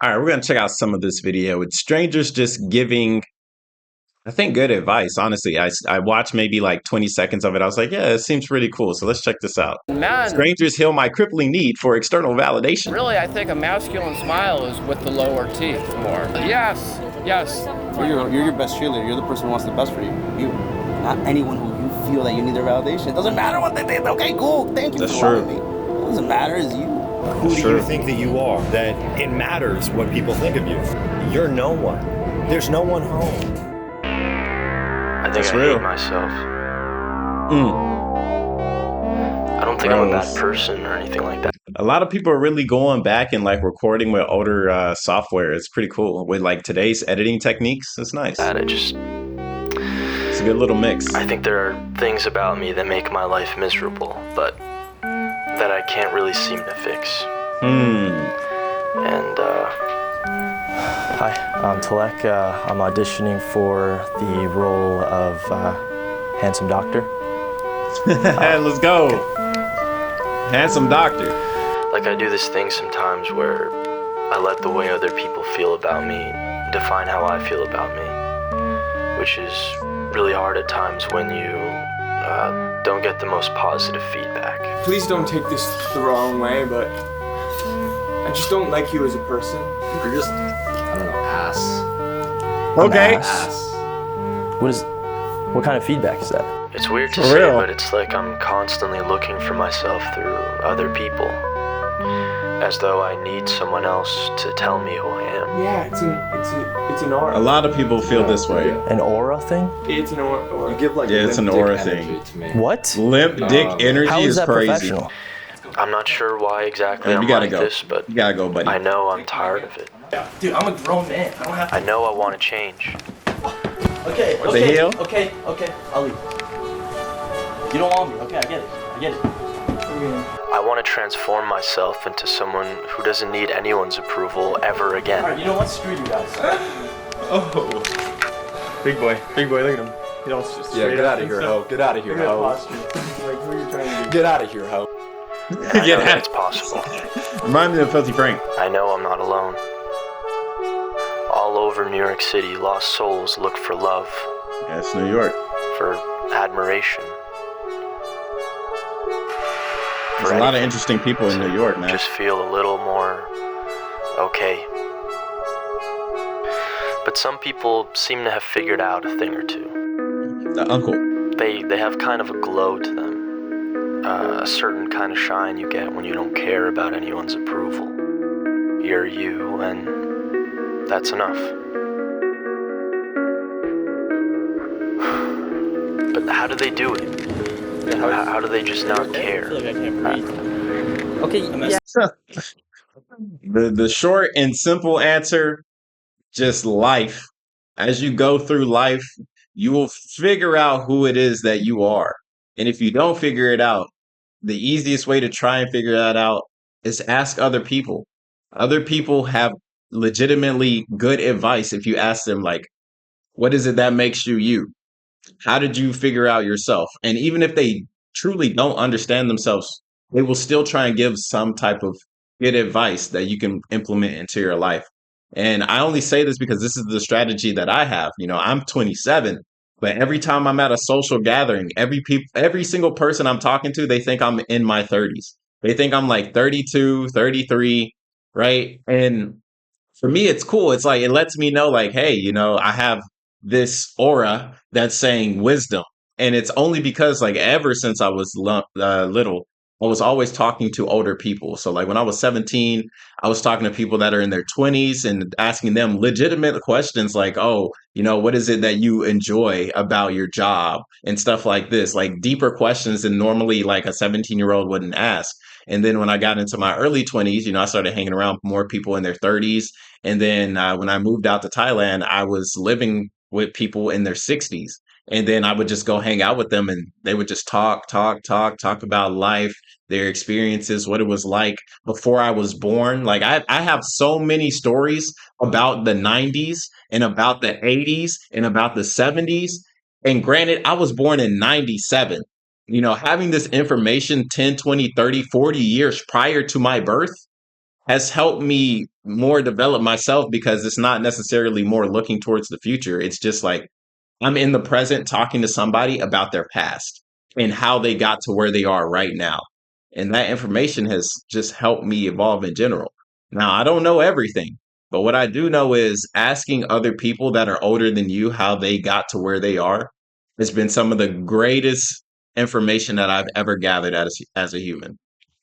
All right, we're going to check out some of this video. It's strangers just giving, I think, good advice. Honestly, I watched maybe like 20 seconds of it. I was like, yeah, it seems pretty cool. So let's check this out. Man, Strangers heal my crippling need for external validation. really, I think a masculine smile is with the lower teeth more. Yes, yes. You're your best cheerleader. You're the person who wants the best for you. You, not anyone who you feel that you need their validation. It doesn't matter what they think. Okay, cool. Thank you That's for loving true. me. It doesn't matter. It's you. Who do True. you think that you are? That it matters what people think of you. You're no one. There's no one home. I think That's I real. hate myself. Mm. I don't think I'm a Gross. bad person or anything like that. A lot of people are really going back and like recording with older software. It's pretty cool with like today's editing techniques. It's nice. It's a good little mix. I think there are things about me that make my life miserable, but that I can't really seem to fix. And hi, I'm Talek. I'm auditioning for the role of handsome doctor. Let's go. Handsome doctor. Like I do this thing sometimes where I let the way other people feel about me define how I feel about me, which is really hard at times when you don't get the most positive feedback. Please don't take this the wrong way, but I just don't like you as a person. You're just, I don't know, ass. Okay. Ass. What kind of feedback is that? It's weird to For say, real. but it's like I'm constantly looking for myself through other people, as though I need someone else to tell me who I am. Yeah, it's an aura. A lot of people feel this way. An aura thing? It's an aura. You give like Yeah, it's an limp aura dick thing. energy to me. What? Limp dick energy How is that crazy. professional? I'm not sure why exactly You I'm gotta like go. this, but You gotta go, buddy. I know I'm tired of it. Dude, I'm a grown man. I don't have I know I want to change. Okay, The hell? okay, I'll leave. You don't want me. Okay, I get it. I want to transform myself into someone who doesn't need anyone's approval ever again. Alright, you know what? Screw you guys. Oh. Big boy, look at him. He don't just Yeah, get out of here, ho. Get out of here, Look at that ho. posture. Like, what are you trying to do? Get out of here, ho. I know that it's possible. Remind me of Filthy Frank. I know I'm not alone. All over New York City, lost souls look for love, Yeah, it's New York. for admiration. There's a lot of interesting people in New York, man. Just feel a little more okay. But some people seem to have figured out a thing or two. The uncle. They have kind of a glow to them, a certain kind of shine you get when you don't care about anyone's approval. You're you, and that's enough. But how do they do it? How do they just not care? I can't breathe. Okay, yeah. The short and simple answer, just life. As you go through life, you will figure out who it is that you are. And if you don't figure it out, the easiest way to try and figure that out is to ask other people. Other people have legitimately good advice if you ask them, like, what is it that makes you you? How did you figure out yourself? And even if they truly don't understand themselves, they will still try and give some type of good advice that you can implement into your life. And I only say this because this is the strategy that I have. You know, I'm 27, but every time I'm at a social gathering, every single person I'm talking to, they think I'm in my 30s. They think I'm like 32, 33, right? And for me, it's cool. It's like it lets me know, like, hey, you know, I have this aura that's saying wisdom. And it's only because, like, ever since I was little, I was always talking to older people. So, like, when I was 17, I was talking to people that are in their 20s and asking them legitimate questions like, oh, you know, what is it that you enjoy about your job and stuff like this? Like, deeper questions than normally, like, a 17-year-old wouldn't ask. And then when I got into my early 20s, you know, I started hanging around more people in their 30s. And then when I moved out to Thailand, I was living with people in their 60s. And then I would just go hang out with them and they would just talk about life, their experiences, what it was like before I was born. Like I have so many stories about the 90s and about the 80s and about the 70s. And granted, I was born in 97. You know, having this information 10, 20, 30, 40 years prior to my birth has helped me more develop myself because it's not necessarily more looking towards the future. It's just like I'm in the present talking to somebody about their past and how they got to where they are right now. And that information has just helped me evolve in general. Now, I don't know everything, but what I do know is asking other people that are older than you how they got to where they are has been some of the greatest information that I've ever gathered as a human.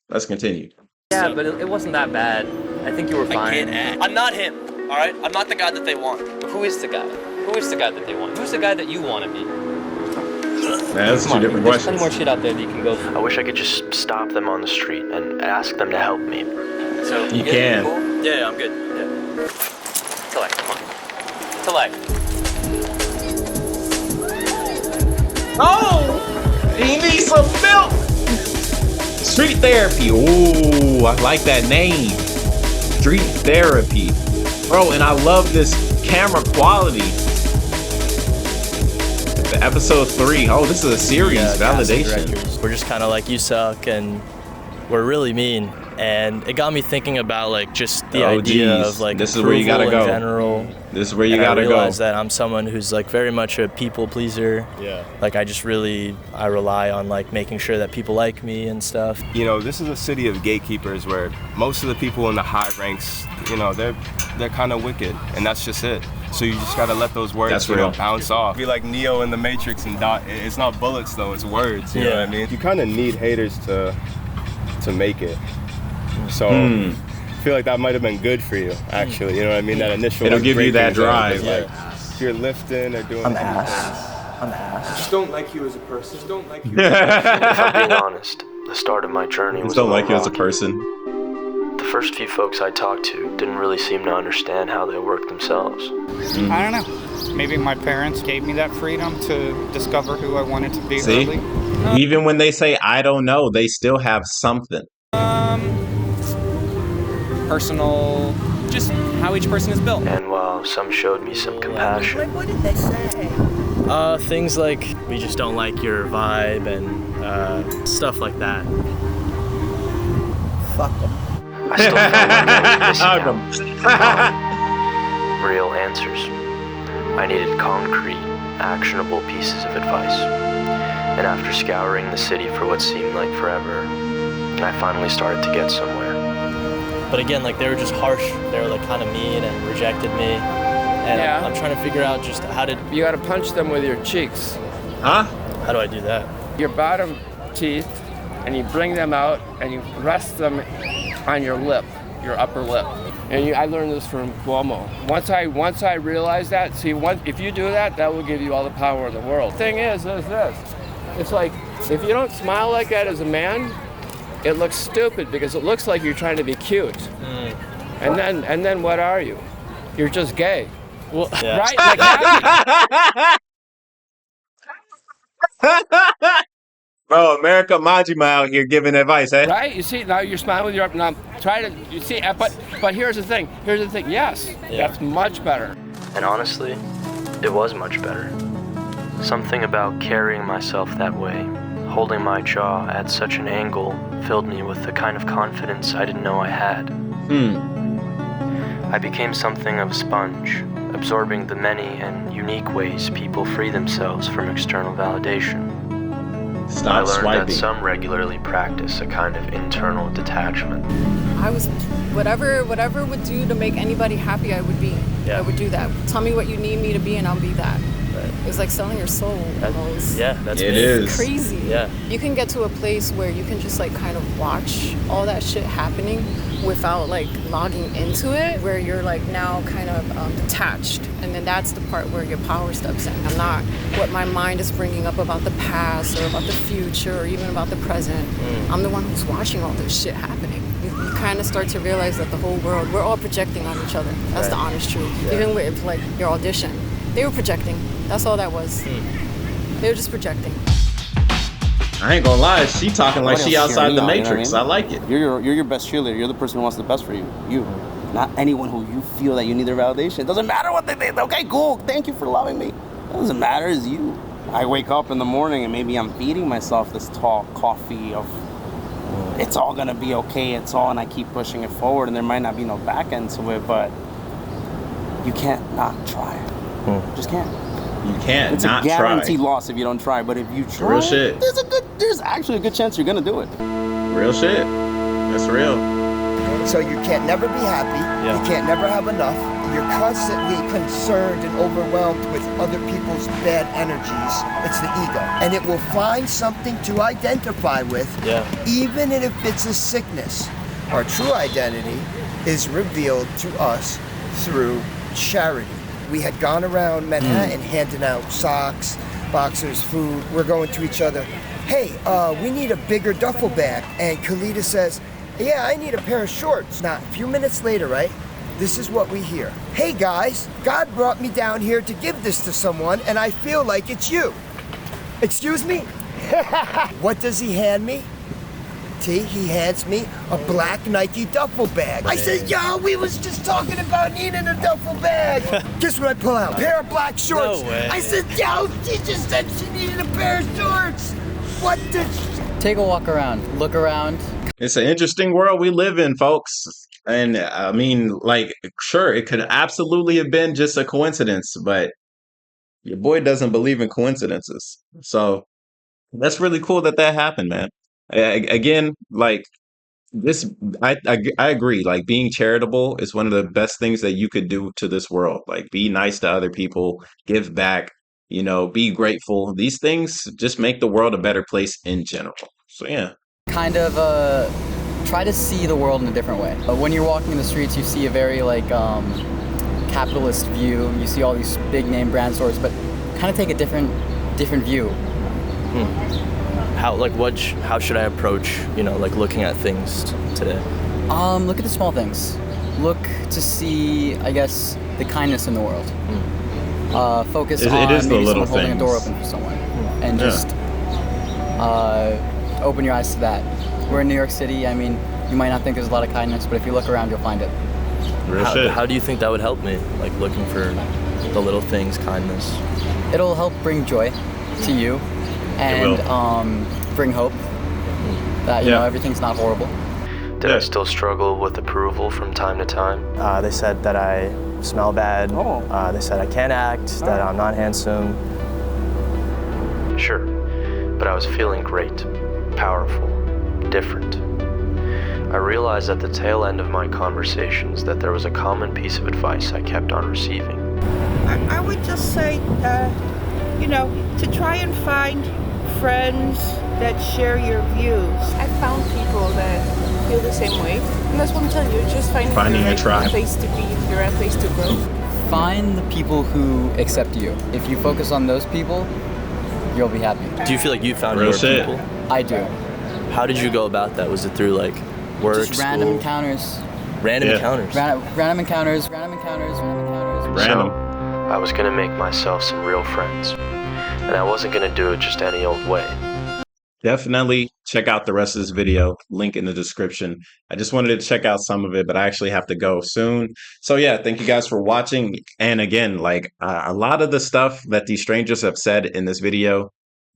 Let's continue. Yeah, but it wasn't that bad. I think you were fine. I'm not him, all right? I'm not the guy that they want. Who is the guy? Who is the guy that they want? Who's the guy that you want to be? That's two different There's questions. plenty more shit out there that you can go for. I wish I could just stop them on the street and ask them to help me. So You can. Cool? Yeah, I'm good. Yeah. Collect, come on. Collect. Oh, he needs some milk. Street therapy. Ooh, I like that name. Street therapy. Bro, and I love this camera quality. The episode 3. Oh, this is a series. Casting Validation. directors. We're just kind of like, you suck, and we're really mean. And it got me thinking about like just the Oh, idea geez. of like This is where you gotta approval in go. general. This is where you And gotta I go. realized that I'm someone who's like very much a people pleaser. Yeah. Like I rely on like making sure that people like me and stuff. You know, this is a city of gatekeepers where most of the people in the high ranks, you know, they're kind of wicked, and that's just it. So you just gotta let those words, That's you know, real. bounce off. Be like Neo in the Matrix, and it's not bullets though, it's words. You know what I mean? You kind of need haters to make it. So I feel like that might have been good for you, actually. You know what I mean? That initial. It'll like, give you that breaking drive. zone, 'cause, like, if you're lifting or doing. I'm something, ass. I just don't like you as a person. Just don't like you. If I'm being honest, the start of my journey I was just don't a like you little as a rocky. person. The first few folks I talked to didn't really seem to understand how they work themselves. I don't know. Maybe my parents gave me that freedom to discover who I wanted to be See? early. Even when they say I don't know, they still have something. Personal, just how each person is built. And while some showed me some compassion, Things like we just don't like your vibe and stuff like that. I still felt like I was missing out on real answers. I needed concrete, actionable pieces of advice. And after scouring the city for what seemed like forever, I finally started to get somewhere. But again, like they were just harsh. They were like kind of mean and rejected me. And Yeah. I'm trying to figure out just You gotta punch them with your cheeks, Huh? how do I do that? your bottom teeth, and you bring them out and you rest them on your lip, your upper lip. And I learned this from Cuomo. Once I realized that, if you do that, that will give you all the power in the world. Thing is this. It's like, if you don't smile like that as a man, it looks stupid because it looks like you're trying to be cute. And then what are you? You're just gay. Well, yeah. Right? Like that? Bro, America Majima out here giving advice, eh? Right? You see, now you're smiling with your up. Now try to, you see, but here's the thing. Yes, that's much better. And honestly, it was much better. Something about carrying myself that way, holding my jaw at such an angle, filled me with the kind of confidence I didn't know I had. I became something of a sponge, absorbing the many and unique ways people free themselves from external validation. I Stop learned swiping. that some regularly practice a kind of internal detachment. I was whatever would do to make anybody happy, I would be. Yeah. I would do that. Tell me what you need me to be, and I'll be that. It was like selling your soul. Almost. Yeah, that's It me. is. Crazy. Yeah. You can get to a place where you can just like kind of watch all that shit happening without like logging into it, where you're like now kind of detached, and then that's the part where your power steps in. I'm not what my mind is bringing up about the past or about the future or even about the present. I'm the one who's watching all this shit happening. You kind of start to realize that the whole world, we're all projecting on each other. That's the honest truth. Even with like your audition, they were projecting. That's all that was. They were just projecting. I ain't gonna lie, she talking like she outside the Matrix. You know what I I mean? like it. You're your best cheerleader. You're the person who wants the best for you. You, not anyone who you feel that you need their validation. It doesn't matter what they think. Okay, cool. Thank you for loving me. It doesn't matter. It's you. I wake up in the morning and maybe I'm feeding myself this tall coffee of it's all gonna be okay. It's all, and I keep pushing it forward, and there might not be no back end to it, but you can't not try. Just can't. You can't It's not a guaranteed try. loss if you don't try. But if you try, Real shit. there's actually a good chance you're gonna do it. Real shit. That's real. So you can't never be happy. Yeah. You can't never have enough. You're constantly concerned and overwhelmed with other people's bad energies. It's the ego. And it will find something to identify with, even if it's a sickness. Our true identity is revealed to us through charity. We had gone around Manhattan handing out socks, boxers, food. We're going to each other, hey, we need a bigger duffel bag. And Khalida says, yeah, I need a pair of shorts. Now, a few minutes later, right, this is what we hear. Hey guys, God brought me down here to give this to someone, and I feel like it's you. Excuse me? What does he hand me? He hands me a black Nike duffel bag. I said, yo, we was just talking about needing a duffel bag. Guess what I pull out? A pair of black shorts. No way. I said, yo, she just said she needed a pair of shorts. What the? Take a walk around, look around. It's an interesting world we live in, folks. And I mean, like, sure, it could absolutely have been just a coincidence, but your boy doesn't believe in coincidences. So that's really cool that happened, man. Again, like this, I agree. Like being charitable is one of the best things that you could do to this world. Like be nice to other people, give back, be grateful. These things just make the world a better place in general. So yeah. Kind of try to see the world in a different way. When you're walking in the streets, you see a very capitalist view. You see all these big name brand stores, but kind of take a different view. How should I approach, looking at things today? Look at the small things. Look to see, I guess, the kindness in the world. Focus on it is the maybe little someone holding a door things. open for someone, and just open your eyes to that. We're in New York City. I mean, you might not think there's a lot of kindness, but if you look around, you'll find it. How do you think that would help me? Like looking for the little things, kindness. It'll help bring joy to you, and bring hope that everything's not horrible. Did I still struggle with approval from time to time? They said that I smell bad. They said I can't act, that I'm not handsome. Sure, but I was feeling great, powerful, different. I realized at the tail end of my conversations that there was a common piece of advice I kept on receiving. I would just say, to try and find friends that share your views. I found people that feel the same way. And that's what I'm telling you, just Finding a tribe. Place to be, your right place to grow. Find the people who accept you. If you focus on those people, you'll be happy. Do you feel like you found Real your shit. people? I do. How did you go about that? Was it through work, Just random school? encounters. Random encounters. Random encounters. Random. I was gonna make myself some real friends, and I wasn't gonna do it just any old way. Definitely check out the rest of this video, link in the description. I just wanted to check out some of it, but I actually have to go soon. So yeah, thank you guys for watching. And again, a lot of the stuff that these strangers have said in this video,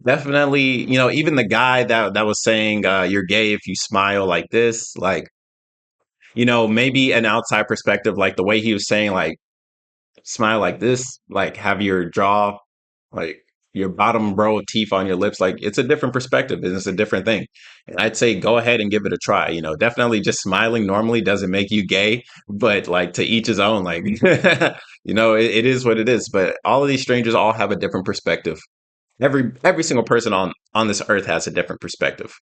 definitely, even the guy that was saying you're gay if you smile like this, maybe an outside perspective, like the way he was saying, smile like this, have your jaw, your bottom row of teeth on your lips, it's a different perspective and it's a different thing. And I'd say go ahead and give it a try. Definitely just smiling normally doesn't make you gay, but to each his own. It is what it is. But all of these strangers all have a different perspective. Every single person on this earth has a different perspective.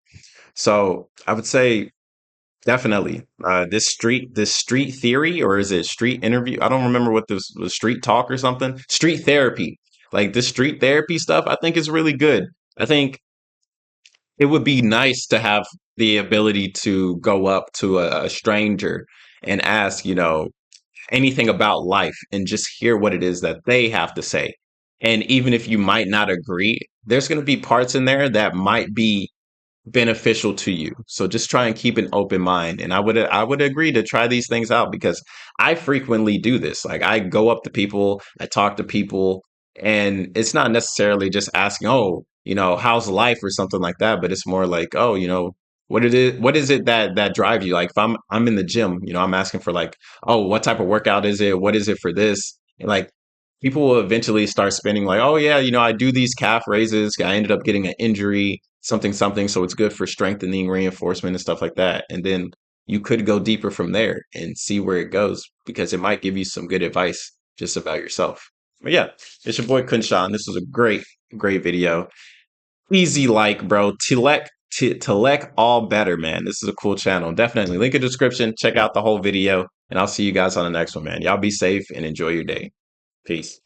So I would say definitely this street theory, or is it street interview? I don't remember what this was, street talk or something. Street therapy. This street therapy stuff, I think is really good. I think it would be nice to have the ability to go up to a stranger and ask, anything about life and just hear what it is that they have to say. And even if you might not agree, there's going to be parts in there that might be beneficial to you. So just try and keep an open mind. And I would agree to try these things out, because I frequently do this. I go up to people, I talk to people, and it's not necessarily just asking, how's life or something like that, but it's more like, What is it that drives you? Like if I'm in the gym, you know, I'm asking for like, oh, what type of workout is it? What is it for this? And like people will eventually start spending like, oh yeah, you know, I do these calf raises. I ended up getting an injury, something, something. So it's good for strengthening, reinforcement, and stuff like that. And then you could go deeper from there and see where it goes because it might give you some good advice just about yourself. But yeah, it's your boy KhunShawn. This was a great video. Easy like, bro. Telek all better, man. This is a cool channel. Definitely link in the description. Check out the whole video, and I'll see you guys on the next one, man. Y'all be safe and enjoy your day. Peace.